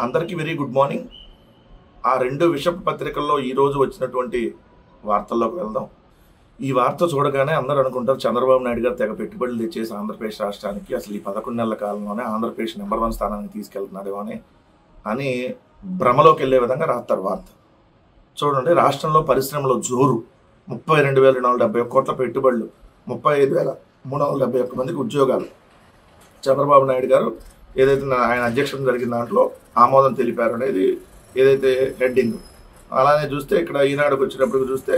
అందరికీ very good morning. ఆ రెండు విషప పత్రికల్లో ఈరోజు వచ్చినటువంటి వార్తల్లోకి వెళ్దాం. ఈ వార్త చూడగానే అందరూ అనుకుంటారు చంద్రబాబు నాయుడు గారు తెగ పెట్టుబడులు తెచ్చేసి ఆంధ్రప్రదేశ్ రాష్ట్రానికి అసలు ఈ 11 నెలల కాలంలోనే ఆంధ్రప్రదేశ్ నెంబర్ 1 స్థానానికి తీసుకెళ్తున్నాడు అని భ్రమలోకి వెళ్ళే విధంగా రాస్తారు వార్త. చూడండి, రాష్ట్రంలో పరిశ్రమలో జోరు, 32,271 కోట్ల పెట్టుబడులు, 35,371 మందికి ఉద్యోగాలు. చంద్రబాబు నాయుడు గారు ఏదైతే ఆయన అధ్యక్షత జరిగిన దాంట్లో ఆమోదం తెలిపారు అనేది ఏదైతే హెడ్డింగ్. అలానే చూస్తే ఇక్కడ ఈనాడుకు వచ్చినప్పుడు చూస్తే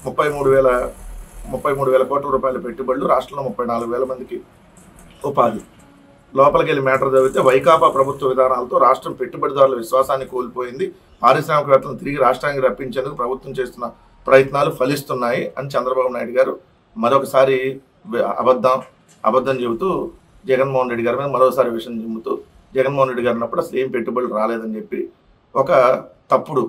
33,000 కోట్ల రూపాయల పెట్టుబడులు, రాష్ట్రంలో 34,000 మందికి ఉపాధి. లోపలికి వెళ్ళి మ్యాటర్ చదివితే వైకాపా ప్రభుత్వ విధానాలతో రాష్ట్రం పెట్టుబడిదారుల విశ్వాసాన్ని కోల్పోయింది, పారిశ్రామికవేత్తలను తిరిగి రాష్ట్రానికి రప్పించేందుకు ప్రభుత్వం చేస్తున్న ప్రయత్నాలు ఫలిస్తున్నాయి అని చంద్రబాబు నాయుడు గారు మరొకసారి అబద్ధం చెబుతూ జగన్మోహన్ రెడ్డి గారి మీద మరోసారి విషయం చెబుతూ జగన్మోహన్ రెడ్డి గారు అన్నప్పుడు అసలు ఏం పెట్టుబడులు రాలేదని చెప్పి ఒక తప్పుడు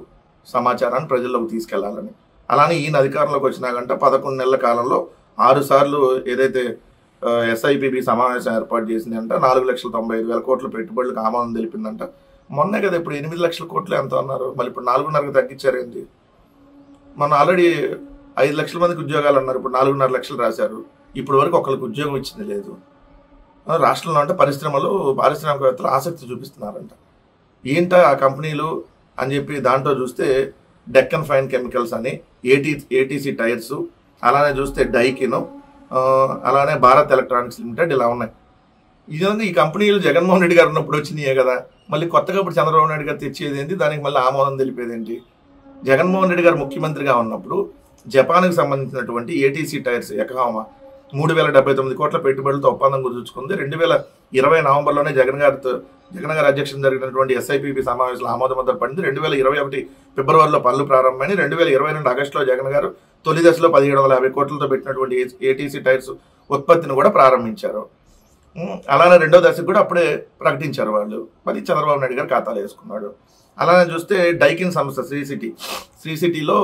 సమాచారాన్ని ప్రజల్లోకి తీసుకెళ్లాలని. అలానే ఈయన అధికారంలోకి వచ్చినాకంటే 11 నెలల కాలంలో 6 సార్లు ఏదైతే SIPB సమావేశం ఏర్పాటు చేసిందంట, 4,95,000 కోట్ల పెట్టుబడులకు ఆమోదం తెలిపిందంట. మొన్నే కదా ఇప్పుడు 8 లక్షల కోట్లు ఎంత అన్నారు, మళ్ళీ ఇప్పుడు 4.5కి తగ్గించారేంటి? మొన్న ఆల్రెడీ 5 లక్షల మందికి ఉద్యోగాలు అన్నారు, ఇప్పుడు 4.5 లక్షలు రాశారు. ఇప్పటి వరకు ఒకరికి ఉద్యోగం ఇచ్చింది లేదు. రాష్ట్రంలో అంటే పారిశ్రామికవేత్తలు ఆసక్తి చూపిస్తున్నారంట. ఏంట ఆ కంపెనీలు అని చెప్పి దాంట్లో చూస్తే డెక్కన్ ఫైన్ కెమికల్స్ అని, ATC టైర్స్, అలానే చూస్తే డైకిన్, అలానే భారత్ ఎలక్ట్రానిక్స్ లిమిటెడ్, ఇలా ఉన్నాయి. ఇదంతా ఈ కంపెనీలు జగన్మోహన్ రెడ్డి గారు ఉన్నప్పుడు వచ్చినాయే కదా, మళ్ళీ కొత్తగా ఇప్పుడు చంద్రబాబు నాయుడు గారు తెచ్చేది ఏంటి, దానికి మళ్ళీ ఆమోదం తెలిపేది ఏంటి? జగన్మోహన్ రెడ్డి గారు ముఖ్యమంత్రిగా ఉన్నప్పుడు జపాన్కి సంబంధించినటువంటి ATC టైర్స్ యకహామా 3,079 కోట్ల పెట్టుబడులతో ఒప్పందం కుదుర్చుకుంది. 2020 నవంబర్లోనే జగన్ గారి అధ్యక్షత జరిగినటువంటి SIPB సమావేశంలో ఆమోద ముద్ర పడింది. 2021 ఫిబ్రవరిలో పనులు ప్రారంభమైంది. 2022 ఆగస్టులో జగన్ గారు తొలి దశలో 1,750 కోట్లతో పెట్టినటువంటి ATC టైర్స్ ఉత్పత్తిని కూడా ప్రారంభించారు. అలానే రెండో దశకు కూడా అప్పుడే ప్రకటించారు వాళ్ళు. మరి చంద్రబాబు నాయుడు గారు ఖాతాలో వేసుకున్నాడు. అలానే చూస్తే డైకిన్ సంస్థ శ్రీ సిటీలో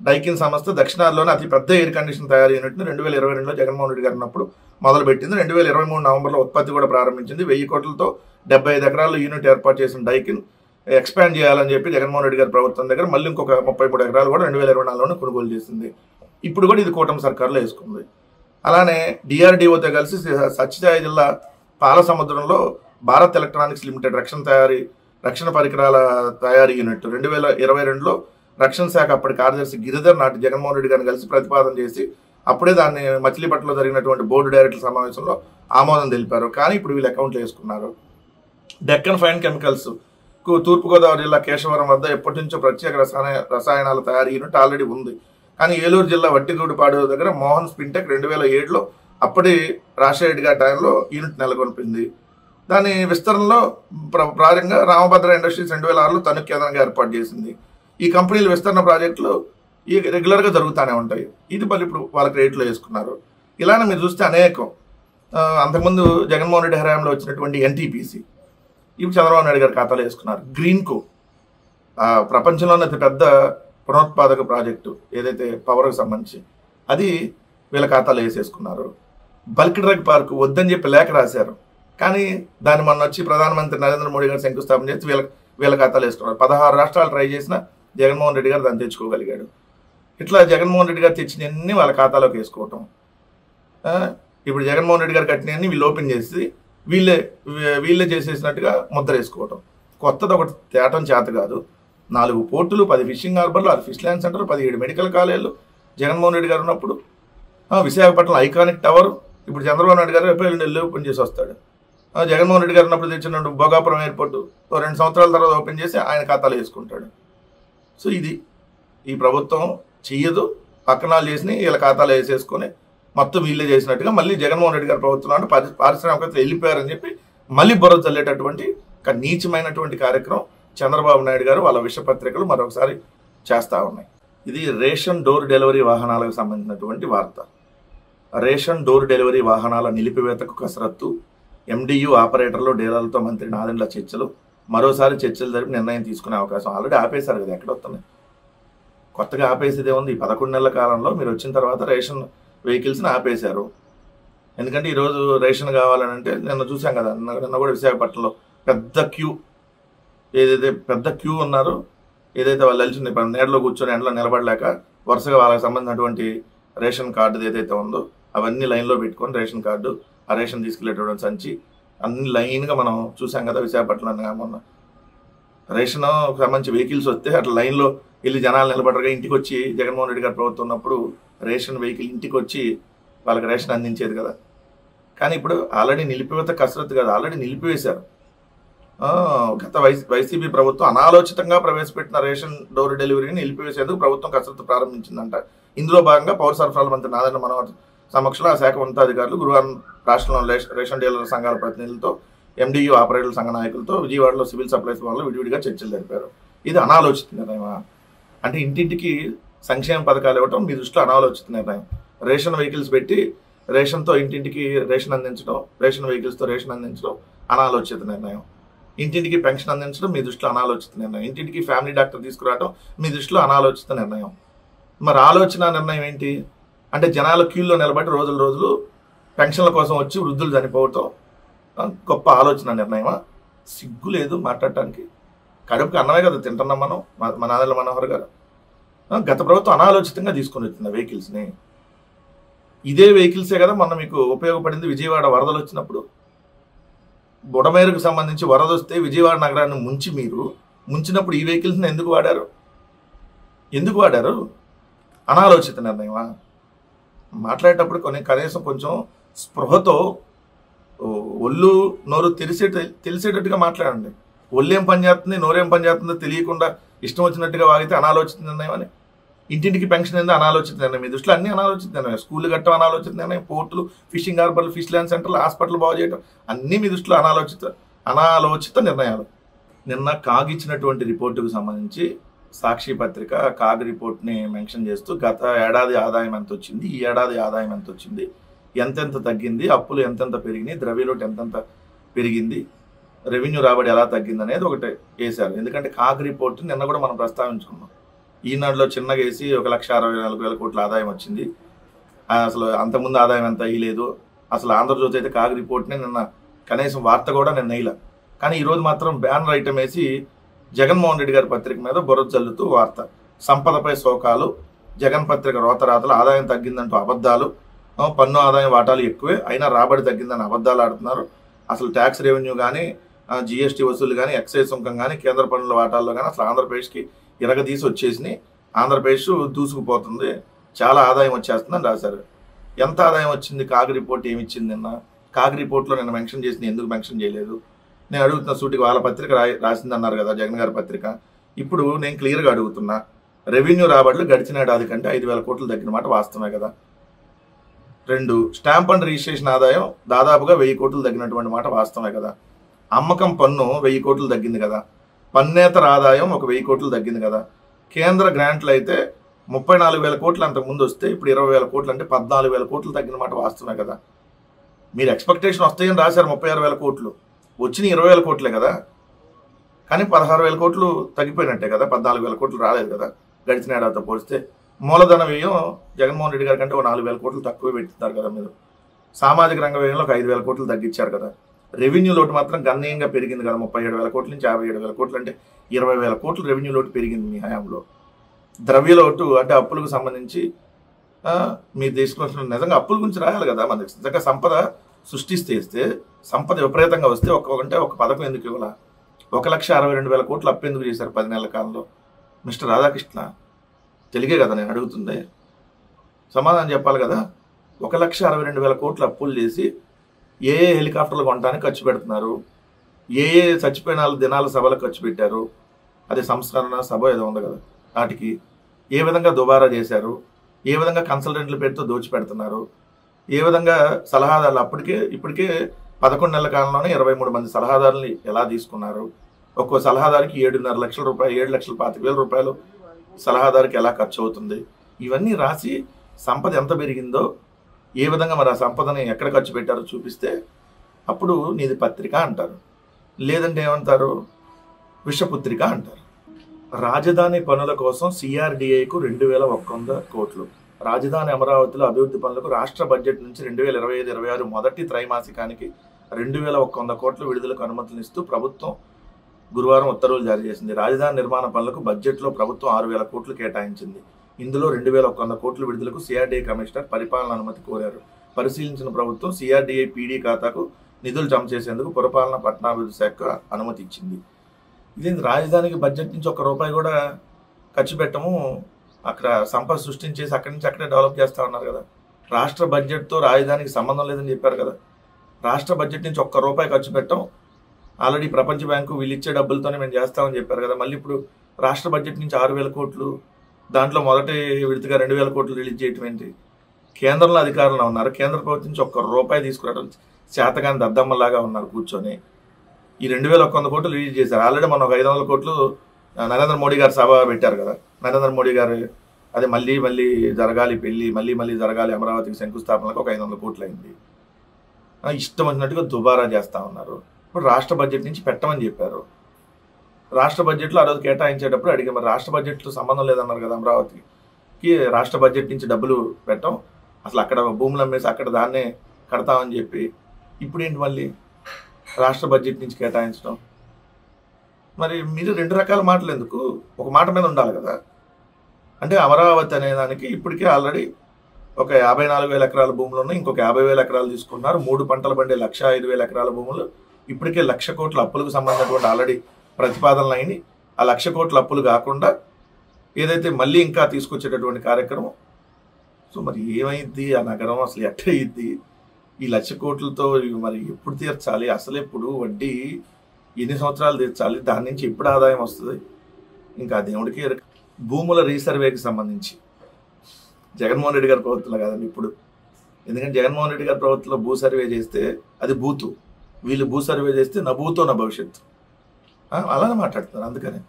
డైకిన్ సంస్థ దక్షిణాదిలోనే అతి పెద్ద ఎయిర్ కండిషన్ తయారు యూనిట్ను 2022లో జగన్మోహన్ రెడ్డి గారు ఉన్నప్పుడు మొదలుపెట్టింది. 2023 నవంబర్లో ఉత్పత్తి కూడా ప్రారంభించింది. 1000 కోట్లతో 75 ఎకరాల్లో యూనిట్ ఏర్పాటు చేసిన డైకిన్ ఎక్స్పాండ్ చేయాలని చెప్పి జగన్మోహన్ రెడ్డి గారి ప్రభుత్వం దగ్గర మళ్ళీ ఇంకొక 33 ఎకరాలు కూడా 2024లోనే కొనుగోలు చేసింది. ఇప్పుడు కూడా ఇది కూటమి సర్కారులో వేసుకుంది. అలానే DRDOతో కలిసి సత్యసాయి జిల్లా పాలసముద్రంలో భారత్ ఎలక్ట్రానిక్స్ లిమిటెడ్ రక్షణ పరికరాల తయారీ యూనిట్ 2022లో రక్షణ శాఖ అప్పటి కార్యదర్శి గిరిధర్ నాటి జగన్మోహన్ రెడ్డి గారిని కలిసి ప్రతిపాదన చేసి అప్పుడే దాన్ని మచిలీపట్నంలో జరిగినటువంటి బోర్డు డైరెక్టర్ల సమావేశంలో ఆమోదం తెలిపారు. కానీ ఇప్పుడు వీళ్ళు అకౌంట్లు వేసుకున్నారు. డెక్కన్ ఫైన్ కెమికల్స్ తూర్పుగోదావరి జిల్లా కేశవరం వద్ద ఎప్పటి నుంచో ప్రత్యేక రసాయనాల తయారీ యూనిట్ ఆల్రెడీ ఉంది. కానీ ఏలూరు జిల్లా వట్టిగూడిపాడు దగ్గర మోహన్ స్పిన్టెక్ 2007లో అప్పటి రాజశేఖర గారి టైంలో యూనిట్ నెలకొల్పింది. దాని విస్తరణలో ప్రారంభంగా రామభద్ర ఇండస్ట్రీస్ 2006లో తణుకు కేంద్రంగా ఏర్పాటు చేసింది. ఈ కంపెనీల విస్తరణ ప్రాజెక్టులు రెగ్యులర్గా జరుగుతూనే ఉంటాయి. ఇది మళ్ళీ ఇప్పుడు వాళ్ళకి రేట్లో వేసుకున్నారు. ఇలానే మీరు చూస్తే అనేకం అంతకుముందు జగన్మోహన్ రెడ్డి హయాంలో వచ్చినటువంటి NTPC ఇప్పుడు చంద్రబాబు నాయుడు గారి ఖాతాలో వేసుకున్నారు. గ్రీన్కో ప్రపంచంలోనే అతి పెద్ద పునరుత్పాదక ప్రాజెక్టు ఏదైతే పవర్కి సంబంధించి అది వీళ్ళ ఖాతాలో వేసేసుకున్నారు. బల్క్ డ్రగ్ పార్క్ వద్దని చెప్పి లేఖ రాశారు, కానీ దాన్ని మొన్న వచ్చి ప్రధానమంత్రి నరేంద్ర మోడీ గారు శంకుస్థాపన చేసి వీళ్ళ ఖాతాలో వేసుకున్నారు. 16 రాష్ట్రాలు ట్రై చేసినా జగన్మోహన్ రెడ్డి గారు దాన్ని తెచ్చుకోగలిగాడు. ఇట్లా జగన్మోహన్ రెడ్డి గారు తెచ్చినవన్నీ వాళ్ళ ఖాతాలోకి వేసుకోవటం. ఇప్పుడు జగన్మోహన్ రెడ్డి గారు కట్టినవన్నీ వీళ్ళు ఓపెన్ చేసి వీళ్ళే చేసేసినట్టుగా ముద్ర వేసుకోవటం. కొత్తది ఒకటి తేటం చేత కాదు. 4 పోర్టులు, 10 ఫిషింగ్ హార్బర్లు, 6 ఫిష్ ల్యాండ్ సెంటర్, 17 మెడికల్ కాలేజీలు జగన్మోహన్ రెడ్డి గారు ఉన్నప్పుడు. విశాఖపట్నం ఐకానిక్ టవర్ ఇప్పుడు చంద్రబాబు నాయుడు గారు ఏప్రిల్ నెలలో ఓపెన్ చేసి వస్తాడు. జగన్మోహన్ రెడ్డి గారు ఉన్నప్పుడు తెచ్చిన భోగాపురం ఎయిర్పోర్టు 2 సంవత్సరాల తర్వాత ఓపెన్ చేసి ఆయన ఖాతాలో వేసుకుంటాడు. సో ఇది ఈ ప్రభుత్వం చెయ్యదు, పక్కనాలు చేసి వీళ్ళ ఖాతాలో వేసేసుకొని మొత్తం వీళ్ళే చేసినట్టుగా మళ్ళీ జగన్మోహన్ రెడ్డి గారి ప్రభుత్వం అంటే పారిశ్రామికవేత్తలు వెళ్ళిపోయారని చెప్పి మళ్ళీ బుర్ర చల్లేటటువంటి ఒక నీచమైనటువంటి కార్యక్రమం చంద్రబాబు నాయుడు గారు వాళ్ళ విషపత్రికలు మరొకసారి చేస్తూ ఉన్నాయి. ఇది రేషన్ డోర్ డెలివరీ వాహనాలకు సంబంధించినటువంటి వార్త. రేషన్ డోర్ డెలివరీ వాహనాల నిలిపివేతకు కసరత్తు, MDU ఆపరేటర్లు డీలర్లతో మంత్రి నాదెండ్ల చర్చలు, మరోసారి చర్చలు జరిపి నిర్ణయం తీసుకునే అవకాశం. ఆల్రెడీ ఆపేశారు కదా, ఎక్కడ వస్తున్నాయి కొత్తగా ఆపేసేదే ఉంది. 11 నెలల కాలంలో మీరు వచ్చిన తర్వాత రేషన్ వెహికల్స్ని ఆపేశారు. ఎందుకంటే ఈరోజు రేషన్ కావాలని అంటే నిన్న చూసాం కదా, నిన్న కూడా విశాఖపట్నంలో పెద్ద క్యూ ఏదైతే పెద్ద క్యూ ఉన్నారో, ఏదైతే వాళ్ళు నిల్చుని నీడలో కూర్చొని ఎండలో నిలబడలేక వరుసగా వాళ్ళకి సంబంధించినటువంటి రేషన్ కార్డు ఏదైతే ఉందో అవన్నీ లైన్లో పెట్టుకొని రేషన్ కార్డు, ఆ రేషన్ తీసుకెళ్ళేటటువంటి సంచి అన్ని లైన్గా మనం చూసాం కదా విశాఖపట్నంలో. మొన్న రేషన్ సంబంధించి వెహికల్స్ వస్తే అట్లా లైన్లో వెళ్ళి జనాలు నిలబడరుగా ఇంటికి వచ్చి జగన్మోహన్ రెడ్డి గారు ప్రభుత్వం ఉన్నప్పుడు రేషన్ వెహికల్ ఇంటికి వచ్చి వాళ్ళకి రేషన్ అందించేది కదా. కానీ ఇప్పుడు ఆల్రెడీ నిలిపివేత కసరత్తు కదా, ఆల్రెడీ నిలిపివేశారు. గత వైసీపీ ప్రభుత్వం అనాలోచితంగా ప్రవేశపెట్టిన రేషన్ డోర్ డెలివరీని నిలిపివేసేందుకు ప్రభుత్వం కసరత్తు ప్రారంభించిందంట. ఇందులో భాగంగా పౌర సరఫరాల మంత్రి నారాయణ మనోహర్ సమక్షంలో ఆ శాఖ ఉన్నతాధికారులు గురువారం రాష్ట్రంలో రేషన్ డీలర్ సంఘాల ప్రతినిధులతో, ఎండియు ఆపరేటర్ల సంఘ నాయకులతో విజయవాడలో సివిల్ సప్లైస్ వాళ్ళు విడివిడిగా చర్చలు జరిపారు. ఇది అనాలోచిత నిర్ణయమా? అంటే ఇంటింటికి సంక్షేమ పథకాలు ఇవ్వటం మీ దృష్టిలో అనాలోచిత నిర్ణయం. రేషన్ వెహికల్స్ పెట్టి రేషన్తో ఇంటింటికి రేషన్ అందించడం, రేషన్ వెహికల్స్తో రేషన్ అందించడం అనాలోచిత నిర్ణయం. ఇంటింటికి పెన్షన్ అందించడం మీ దృష్టిలో అనాలోచిత నిర్ణయం. ఇంటింటికి ఫ్యామిలీ డాక్టర్ తీసుకురావడం మీ దృష్టిలో అనాలోచిత నిర్ణయం. మరి ఆలోచన నిర్ణయం ఏంటి అంటే జనాల క్యూల్లో నిలబడి రోజులు పెన్షన్ల కోసం వచ్చి వృద్ధులు చనిపోవటం గొప్ప ఆలోచన నిర్ణయమా? సిగ్గు లేదు మాట్లాడటానికి. కడుపుకి అన్నమే కదా తింటున్నాం మనం. మన నాదెళ్ల మనోహర్ గారు గత ప్రభుత్వం అనాలోచితంగా తీసుకొని వచ్చింది వెహికల్స్ని. ఇదే వెహికల్సే కదా మొన్న మీకు ఉపయోగపడింది విజయవాడ వరదలు వచ్చినప్పుడు. బుడమేరుకు సంబంధించి వరద వస్తే విజయవాడ నగరాన్ని ముంచినప్పుడు ఈ వెహికల్స్ని ఎందుకు వాడారు? అనాలోచిత నిర్ణయమా? మాట్లాడేటప్పుడు కనీసం కొంచెం స్పృహతో ఒళ్ళు నోరు తెలిసేటట్టుగా మాట్లాడండి. ఒళ్ళేం పని చేస్తుంది, నోరేం పని చేస్తుందో తెలియకుండా ఇష్టం వచ్చినట్టుగా వాగితే అనాలోచిత నిర్ణయం అని. ఇంటింటికి పెన్షన్ ఏందో అనాలోచిత నిర్ణయం. మీ దృష్టిలో అన్ని అనాలోచిత నిర్ణయం. స్కూళ్ళు కట్టడం అనాలోచిత నిర్ణయం, పోర్టులు, ఫిషింగ్ హార్బర్లు, ఫిష్ ల్యాండ్ సెంటర్లు, హాస్పిటల్ బాగు చేయడం అన్నీ మీ దృష్టిలో అనాలోచిత నిర్ణయాలు. నిన్న కాగ్ ఇచ్చినటువంటి రిపోర్టుకు సంబంధించి సాక్షి పత్రిక కాగ్ రిపోర్ట్ని మెన్షన్ చేస్తూ గత ఏడాది ఆదాయం ఎంత వచ్చింది, ఈ ఏడాది ఆదాయం ఎంత వచ్చింది, ఎంతెంత తగ్గింది, అప్పులు ఎంతెంత పెరిగినాయి, ద్రవ్యలోటు ఎంతెంత పెరిగింది, రెవెన్యూ రాబడి ఎలా తగ్గింది అనేది ఒకటి వేశారు. ఎందుకంటే కాగ్ రిపోర్ట్ నిన్న కూడా మనం ప్రస్తావించుకున్నాం. ఈనాడులో చిన్నగా వేసి 1,64,000 కోట్ల ఆదాయం వచ్చింది. అసలు అంతకుముందు ఆదాయం ఎంత వేయలేదు. అసలు ఆంధ్రజ్యోతి అయితే కాగ్ రిపోర్ట్ని నిన్న కనీసం వార్త కూడా నేను వేయలే. కానీ ఈరోజు మాత్రం బ్యానర్ ఐటమ్ వేసి జగన్మోహన్ రెడ్డి గారి పత్రిక మీద బురద జల్లుతూ వార్త. సంపదపై శోకాలు, జగన్ పత్రిక రోతరాతలు, ఆదాయం తగ్గిందంటూ అబద్ధాలు, పన్ను ఆదాయం వాటాలు ఎక్కువే అయినా రాబడి తగ్గిందని అబద్ధాలు ఆడుతున్నారు. అసలు ట్యాక్స్ రెవెన్యూ కానీ, జిఎస్టీ వసూలు కానీ, ఎక్సైజ్ సుంకం కానీ, కేంద్ర పన్నుల వాటాల్లో కానీ అసలు ఆంధ్రప్రదేశ్కి ఇరగదీసి వచ్చేసినాయి. ఆంధ్రప్రదేశ్ దూసుకుపోతుంది, చాలా ఆదాయం వచ్చేస్తుందని రాశారు. ఎంత ఆదాయం వచ్చింది? కాగ్ రిపోర్ట్ ఏమి ఇచ్చింది నిన్న? కాగ్ రిపోర్ట్లో నిన్న మెన్షన్ చేసింది ఎందుకు మెన్షన్ చేయలేదు? నేను అడుగుతున్న సూటికి వాళ్ళ పత్రిక రాసింది అన్నారు కదా జగన్ గారి పత్రిక. ఇప్పుడు నేను క్లియర్గా అడుగుతున్నా, రెవెన్యూ రాబడులు గడిచిన ఏడాది కంటే 5,000 కోట్లు తగ్గిన మాట వాస్తవమే కదా? 2, స్టాంప్ అండ్ రిజిస్ట్రేషన్ ఆదాయం దాదాపుగా 1,000 కోట్లు తగ్గినటువంటి మాట వాస్తవమే కదా? అమ్మకం పన్ను 1,000 కోట్లు తగ్గింది కదా? పన్నేతర ఆదాయం 1,000 కోట్లు తగ్గింది కదా? కేంద్ర గ్రాంట్లు అయితే 34,000 కోట్లు అంతకుముందు వస్తే ఇప్పుడు 20,000 కోట్లు అంటే 14,000 కోట్లు తగ్గిన మాట వాస్తవమే కదా? మీరు ఎక్స్పెక్టేషన్ వస్తాయని రాశారు 36,000 కోట్లు, వచ్చిన 20,000 కోట్లే కదా? కానీ 16,000 కోట్లు తగ్గిపోయినట్టే కదా, 14,000 కోట్లు రాలేదు కదా గడిచిన ఏడాదితో పోలిస్తే. మూలధన వ్యయం జగన్మోహన్ రెడ్డి గారి కంటే 4,000 కోట్లు తక్కువ పెట్టుతారు కదా మీరు. సామాజిక రంగ వ్యయంలో 5,000 కోట్లు తగ్గించారు కదా. రెవెన్యూ లోటు మాత్రం గణనీయంగా పెరిగింది కదా, 37,000 కోట్ల నుంచి 57,000 కోట్లు అంటే 20,000 కోట్లు రెవెన్యూ లోటు పెరిగింది మీ హయాంలో. ద్రవ్యలోటు అంటే అప్పులకు సంబంధించి మీరు తీసుకున్న నిజంగా అప్పుల గురించి రాయాలి కదా. మన నిజంగా సంపద సృష్టిస్తే సంపద విపరీతంగా వస్తే ఒక పథకం ఎందుకు ఇవ్వాల? 1,62,000 కోట్లు అప్పు ఎందుకు చేశారు 10 నెలల కాలంలో? మిస్టర్ రాధాకృష్ణ, తెలిగే కదా నేను అడుగుతుంది, సమాధానం చెప్పాలి కదా. 1,62,000 కోట్లు అప్పులు చేసి ఏ హెలికాప్టర్లు కొనడానికి ఖర్చు పెడుతున్నారు, ఏ చచ్చిపోయిన దినాల సభలకు ఖర్చు పెట్టారు, అది సంస్కరణ సభ ఏదో ఉంది కదా, వాటికి ఏ విధంగా దుబారా చేశారు, ఏ విధంగా కన్సల్టెంట్ల పేరుతో దోచిపెడుతున్నారు, ఏ విధంగా సలహాదారులు ఇప్పటికే 11 నెలల కాలంలోనే 23 మంది సలహాదారుల్ని ఎలా తీసుకున్నారు, ఒక్కో సలహాదారికి 7.5 లక్షల రూపాయలు, 7,25,000 రూపాయలు సలహాదారికి ఎలా ఖర్చు అవుతుంది, ఇవన్నీ రాసి సంపద ఎంత పెరిగిందో, ఏ విధంగా మరి ఆ సంపదని ఎక్కడ ఖర్చు పెట్టారో చూపిస్తే అప్పుడు నీది పత్రిక అంటారు. లేదంటే ఏమంటారు? విషపుత్రిక అంటారు. రాజధాని పనుల కోసం సిఆర్డిఐకు 2,100 కోట్లు. రాజధాని అమరావతిలో అభివృద్ధి పనులకు రాష్ట్ర బడ్జెట్ నుంచి 2025-26 మొదటి త్రైమాసికానికి 2,100 కోట్ల విడుదలకు అనుమతులు ఇస్తూ ప్రభుత్వం గురువారం ఉత్తర్వులు జారీ చేసింది. రాజధాని నిర్మాణ పనులకు బడ్జెట్లో ప్రభుత్వం 6,000 కోట్లు కేటాయించింది. ఇందులో 2,100 కోట్ల విడుదలకు సిఆర్డీఏ కమిషనర్ పరిపాలన అనుమతి కోరారు. పరిశీలించిన ప్రభుత్వం సిఆర్డీఏ పీడీ ఖాతాకు నిధులు జమ చేసేందుకు పురపాలన పట్టణాభివృద్ధి శాఖ అనుమతి ఇచ్చింది. ఇది రాజధానికి బడ్జెట్ నుంచి ₹1 కూడా ఖర్చు పెట్టము, అక్కడ సంపద సృష్టించేసి అక్కడి నుంచి అక్కడే డెవలప్ చేస్తా ఉన్నారు కదా. రాష్ట్ర బడ్జెట్తో రాజధానికి సంబంధం లేదని చెప్పారు కదా. రాష్ట్ర బడ్జెట్ నుంచి ₹1 ఖర్చు పెట్టం, ఆల్రెడీ ప్రపంచ బ్యాంకు వీళ్ళు ఇచ్చే డబ్బులతోనే మేము చేస్తామని చెప్పారు కదా. మళ్ళీ ఇప్పుడు రాష్ట్ర బడ్జెట్ నుంచి 6,000 కోట్లు, దాంట్లో మొదటి విడతగా 2,000 కోట్లు రిలీజ్ చేయటం ఏంటి? కేంద్రంలో అధికారంలో ఉన్నారు, కేంద్ర ప్రభుత్వం నుంచి ₹1 తీసుకురావడం చేతగాని దద్దమ్మలాగా ఉన్నారు కూర్చొని. ఈ 2,100 కోట్లు రిలీజ్ చేశారు. ఆల్రెడీ మనం 500 కోట్లు నరేంద్ర మోడీ గారు సభ పెట్టారు కదా. నరేంద్ర మోడీ గారు అదే మళ్ళీ మళ్ళీ జరగాలి పెళ్ళి, మళ్ళీ జరగాలి అమరావతికి శంకుస్థాపనకు 500 కోట్లు అయింది. ఇష్టం వచ్చినట్టుగా దుబారా చేస్తూ ఉన్నారు. ఇప్పుడు రాష్ట్ర బడ్జెట్ నుంచి పెట్టమని చెప్పారు. రాష్ట్ర బడ్జెట్లో ఆ రోజు కేటాయించేటప్పుడు అడిగే, మరి రాష్ట్ర బడ్జెట్లో సంబంధం లేదన్నారు కదా, అమరావతికి రాష్ట్ర బడ్జెట్ నుంచి డబ్బులు పెట్టం, అసలు అక్కడ భూములు అమ్మేసి అక్కడ దాన్నే కడతామని చెప్పి ఇప్పుడు ఏంటి మళ్ళీ రాష్ట్ర బడ్జెట్ నుంచి కేటాయించడం? మరి మీరు 2 రకాల మాటలు ఎందుకు? ఒక మాట మీద ఉండాలి కదా. అంటే అమరావతి అనే దానికి ఇప్పటికే ఆల్రెడీ ఒక 54,000 ఎకరాల భూములు ఉన్నాయి, ఇంకొక 50,000 ఎకరాలు తీసుకున్నారు. 3 పంటలు పండే 105,000 ఎకరాల భూములు ఇప్పటికే 1,00,000 కోట్ల అప్పులకు సంబంధించినటువంటి ఆల్రెడీ ప్రతిపాదనలు అయినాయి. ఆ 1,00,000 కోట్ల అప్పులు కాకుండా ఏదైతే మళ్ళీ ఇంకా తీసుకొచ్చేటటువంటి కార్యక్రమం. సో మరి ఏమైంది ఆ నగరం, అసలు ఎట్ట అయ్యిద్ది? ఈ 1,00,000 కోట్లతో మరి ఎప్పుడు తీర్చాలి? అసలు ఎప్పుడు వడ్డీ ఎన్ని సంవత్సరాలు తీర్చాలి? దాని నుంచి ఎప్పుడు ఆదాయం వస్తుంది? ఇంకా దేవుడికి భూముల రీసర్వేకి సంబంధించి జగన్మోహన్ రెడ్డి గారి ప్రభుత్వంలో కాదండి ఇప్పుడు. ఎందుకంటే జగన్మోహన్ రెడ్డి గారి ప్రభుత్వంలో భూ సర్వే చేస్తే అది బూతు, వీళ్ళు భూ సర్వే చేస్తే నా భూతో నా భవిష్యత్తు అలానే మాట్లాడుతున్నారు. అందుకని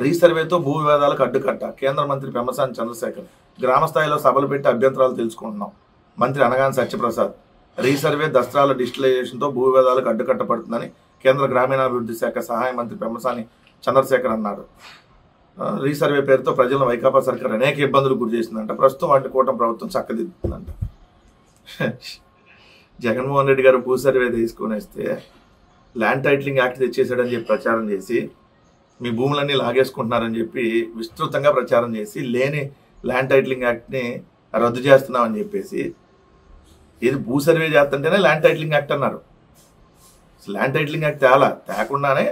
రీసర్వేతో భూ వివాదాలకు అడ్డుకట్ట. కేంద్ర మంత్రి పెమ్మసాని చంద్రశేఖర్ గ్రామ స్థాయిలో సభలు పెట్టి అభ్యంతరాలు తెలుసుకుంటున్నాం. మంత్రి అనగాని సత్యప్రసాద్ రీసర్వే దస్త్రాల డిజిటలైజేషన్తో భూ వివాదాలకు అడ్డుకట్టపడుతుందని కేంద్ర గ్రామీణాభివృద్ధి శాఖ సహాయ మంత్రి పెమ్మసాని చంద్రశేఖర్ అన్నారు. రీసర్వే పేరుతో ప్రజలను వైకాపా సర్కార్ అనేక ఇబ్బందులు గురి చేసిందంట. ప్రస్తుతం వాటి కూటమి ప్రభుత్వం చక్కదిద్దుతుందంట. జగన్మోహన్ రెడ్డి గారు భూ సర్వే తీసుకుని వస్తే ల్యాండ్ టైటిలింగ్ యాక్ట్ తెచ్చేసాడని చెప్పి ప్రచారం చేసి, మీ భూములన్నీ లాగేసుకుంటున్నారని చెప్పి విస్తృతంగా ప్రచారం చేసి, లేని ల్యాండ్ టైటిలింగ్ యాక్ట్ని రద్దు చేస్తున్నామని చెప్పేసి, ఏది భూ సర్వే చేస్తుంటేనే ల్యాండ్ టైటిలింగ్ యాక్ట్ అన్నారు. ల్యాండ్ టైటిలింగ్ యాక్ట్ తేకుండానే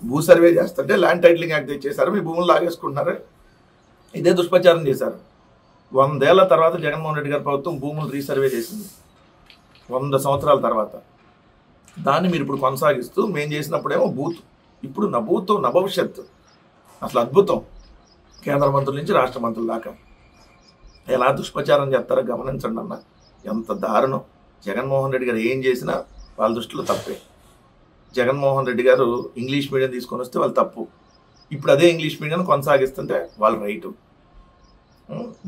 భూ సర్వే చేస్తుంటే ల్యాండ్ టైటిలింగ్ యాక్ట్ తెచ్చేశారు, మీ భూములు లాగేసుకుంటున్నారు. ఇదే దుష్ప్రచారం చేశారు. 100 ఏళ్ల తర్వాత జగన్మోహన్ రెడ్డి గారి ప్రభుత్వం భూములు రీసర్వే చేసింది, 100 సంవత్సరాల తర్వాత. దాన్ని మీరు ఇప్పుడు కొనసాగిస్తూ మేము చేసినప్పుడేమో బూత్, ఇప్పుడు నా భూతో నా భవిష్యత్తు. అసలు అద్భుతం. కేంద్ర మంత్రుల నుంచి రాష్ట్ర మంత్రుల దాకా ఎలా దుష్ప్రచారం చేస్తారో గమనించండి అన్న. ఎంత దారుణం. జగన్మోహన్ రెడ్డి గారు ఏం చేసినా వాళ్ళ దృష్టిలో తప్పే. జగన్మోహన్ రెడ్డి గారు ఇంగ్లీష్ మీడియం తీసుకొని వస్తే వాళ్ళు తప్పు, ఇప్పుడు అదే ఇంగ్లీష్ మీడియం కొనసాగిస్తుంటే వాళ్ళు రైటు.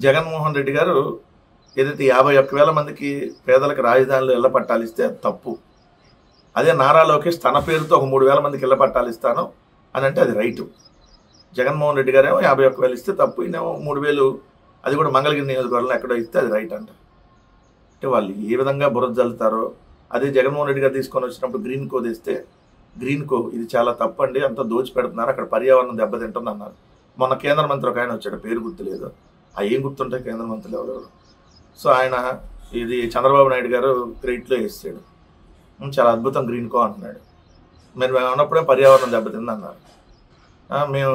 జగన్మోహన్ రెడ్డి గారు ఏదైతే 51,000 మందికి పేదలకు రాజధానిలో ఇళ్ల పట్టాలు ఇస్తే అది తప్పు. అదే నారా లోకేష్ తన పేరుతో ఒక 3,000 మందికి ఇళ్ల పట్టాలు ఇస్తాను అని అంటే అది రైటు. జగన్మోహన్ రెడ్డి గారేమో 51,000 ఇస్తే తప్పు, ఈయనేమో 3,000, అది కూడా మంగళగిరి నియోజకవర్గంలో ఎక్కడో ఇస్తే అది రైట్ అంట. అంటే వాళ్ళు ఏ విధంగా బురద జల్లుతారో. అదే జగన్మోహన్ రెడ్డి గారు తీసుకొని వచ్చినప్పుడు గ్రీన్ కో తెస్తే, గ్రీన్ కో ఇది చాలా తప్పు అండి, అంతా దోచి పెడుతున్నారు, అక్కడ పర్యావరణం దెబ్బతింటుంది అన్నారు. మొన్న కేంద్ర మంత్రి ఒక ఆయన వచ్చాడు, పేరు గుర్తులేదు. ఏం గుర్తుంటాయి కేంద్ర మంత్రులు ఎవరెవరు. సో ఆయన ఇది చంద్రబాబు నాయుడు గారు క్రెడిట్లో వేసాడు, చాలా అద్భుతం గ్రీన్ కో అంటున్నాడు. మేము ఉన్నప్పుడే పర్యావరణం దెబ్బతింది అన్నారు. మేము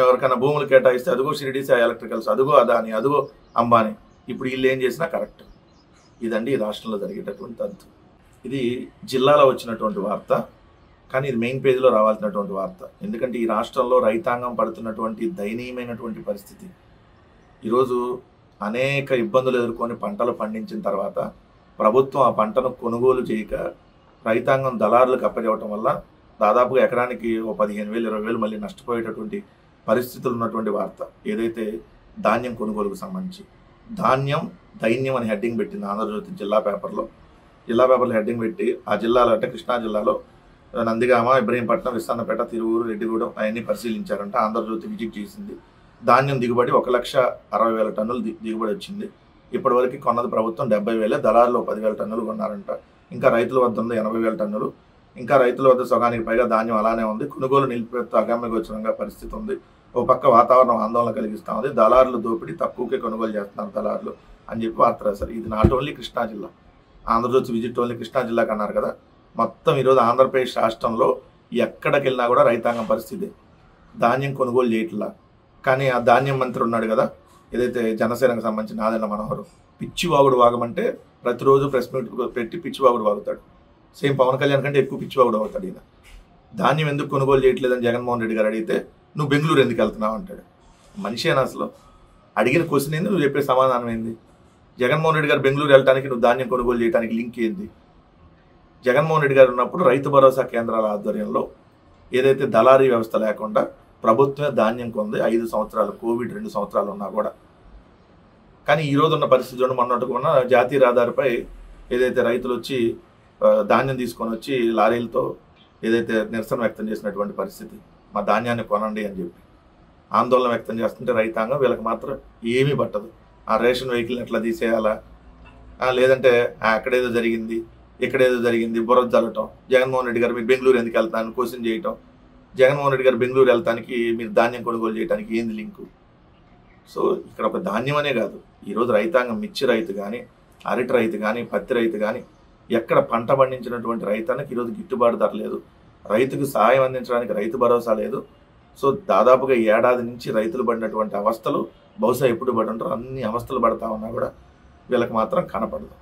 ఎవరికైనా భూములు కేటాయిస్తే అదిగో షిరిడీస్ ఎలక్ట్రికల్స్, అదిగో అదాని, అదిగో అంబానీ. ఇప్పుడు వీళ్ళు ఏం చేసినా కరెక్ట్. ఇదండి ఈ రాష్ట్రంలో జరిగేటటువంటి తంతు. ఇది జిల్లాలో వచ్చినటువంటి వార్త, కానీ ఇది మెయిన్ పేజీలో రావాల్సినటువంటి వార్త. ఎందుకంటే ఈ రాష్ట్రంలో రైతాంగం పడుతున్నటువంటి దయనీయమైనటువంటి పరిస్థితి. ఈరోజు అనేక ఇబ్బందులు ఎదుర్కొని పంటలు పండించిన తర్వాత ప్రభుత్వం ఆ పంటను కొనుగోలు చేయక రైతాంగం దళారులకు అప్పచెప్పడం వల్ల దాదాపుగా ఎకరానికి 15,000, 20,000 మళ్ళీ నష్టపోయేటటువంటి పరిస్థితులు ఉన్నటువంటి వార్త. ఏదైతే ధాన్యం కొనుగోలుకు సంబంధించి ధాన్యం దైన్యం అని హెడ్డింగ్ పెట్టింది ఆంధ్రజ్యోతి జిల్లా పేపర్లో హెడ్డింగ్ పెట్టి, ఆ జిల్లాలో అంటే కృష్ణా జిల్లాలో నందిగామ, ఇబ్రహీంపట్నం, విస్తన్నపేట, తిరువూరు, రెడ్డిగూడెం అవన్నీ పరిశీలించారంట. ఆంధ్రజ్యోతి విజిట్ చేసింది. ధాన్యం దిగుబడి 1,60,000 టన్నులు దిగుబడి వచ్చింది. ఇప్పటివరకు కొన్నది ప్రభుత్వం 70,000, దళారులో 10,000 టన్నులు కొన్నారంట. ఇంకా రైతుల వద్ద ఉంది 80,000 టన్నులు. ఇంకా రైతుల వద్ద సగానికి పైగా ధాన్యం అలానే ఉంది. కొనుగోలు నిలిపివేత అగమ్యగోచరంగా పరిస్థితి ఉంది. ఓ పక్క వాతావరణం ఆందోళన కలిగిస్తూ ఉంది. దళారులు దోపిడీ, తక్కువకే కొనుగోలు చేస్తున్నారు దళారులు అని చెప్పి వార్త రాశారు. ఇది నాట్ ఓన్లీ కృష్ణా జిల్లా. ఆంధ్రజ్యోతి విజిట్ ఓన్లీ కృష్ణా జిల్లాకు అన్నారు కదా. మొత్తం ఈరోజు ఆంధ్రప్రదేశ్ రాష్ట్రంలో ఎక్కడికి వెళ్ళినా కూడా రైతాంగం పరిస్థితి ధాన్యం కొనుగోలు చేయట్లా. కానీ ఆ ధాన్యం మంత్రి ఉన్నాడు కదా, ఏదైతే జనసేనకు సంబంధించిన నాదెండ్ల మనోహర్, పిచ్చివాగుడు వాగమంటే ప్రతిరోజు ప్రెస్ మీట్ పెట్టి పిచ్చివాగుడు వాగుతాడు. సేమ్ పవన్ కళ్యాణ్ కంటే ఎక్కువ పిచ్చివాగుడు అవుతాడు ఈయన. ధాన్యం ఎందుకు కొనుగోలు చేయట్లేదని జగన్మోహన్ రెడ్డి గారు అడిగితే నువ్వు బెంగళూరు ఎందుకు వెళ్తున్నావు అంటాడు. మనిషి అని అసలు అడిగిన క్వశ్చన్ ఏంది, నువ్వు చెప్పే సమాధానం ఏంది? జగన్మోహన్ రెడ్డి గారు బెంగళూరు వెళ్ళడానికి నువ్వు ధాన్యం కొనుగోలు చేయడానికి లింక్ ఏంది? జగన్మోహన్ రెడ్డి గారు ఉన్నప్పుడు రైతు భరోసా కేంద్రాల ఆధ్వర్యంలో ఏదైతే దళారీ వ్యవస్థ లేకుండా ప్రభుత్వమే ధాన్యం కొంది 5 సంవత్సరాలు, కోవిడ్ 2 సంవత్సరాలు ఉన్నా కూడా. కానీ ఈ రోజు ఉన్న పరిస్థితి చూడండి, మొన్నటికి ఉన్న జాతీయ రహదారిపై ఏదైతే రైతులు వచ్చి ధాన్యం తీసుకొని వచ్చి లారీలతో ఏదైతే నిరసన వ్యక్తం చేసినటువంటి పరిస్థితి, మా ధాన్యాన్ని కొనండి అని చెప్పి ఆందోళన వ్యక్తం చేస్తుంటే రైతాంగం వీళ్ళకి మాత్రం ఏమీ పట్టదు. ఆ రేషన్ వెహికల్ ఎట్లా తీసేయాలా, లేదంటే అక్కడేదో జరిగింది ఇక్కడేదో జరిగింది బుర్ర జల్లటం, జగన్మోహన్ రెడ్డి గారు మీరు బెంగళూరు ఎందుకు వెళ్తాను క్వశ్చన్ చేయటం, జగన్మోహన్ రెడ్డి గారు బెంగళూరు వెళ్తానికి మీరు ధాన్యం కొనుగోలు చేయడానికి ఏంది లింకు? సో ఇక్కడ ఒక ధాన్యం అనే కాదు, ఈరోజు రైతాంగం మిర్చి రైతు కానీ, అరటి రైతు కానీ, పత్తి రైతు కానీ, ఎక్కడ పంట పండించినటువంటి రైతానికి ఈరోజు గిట్టుబాటు ధర లేదు. రైతుకు సహాయం అందించడానికి రైతు భరోసా లేదు. సో దాదాపుగా ఏడాది నుంచి రైతులు పడినటువంటి అవస్థలు బహుశా ఎప్పుడు పడి ఉంటారో అన్ని అవస్థలు పడతా ఉన్నా కూడా వీళ్ళకి మాత్రం కనపడదు.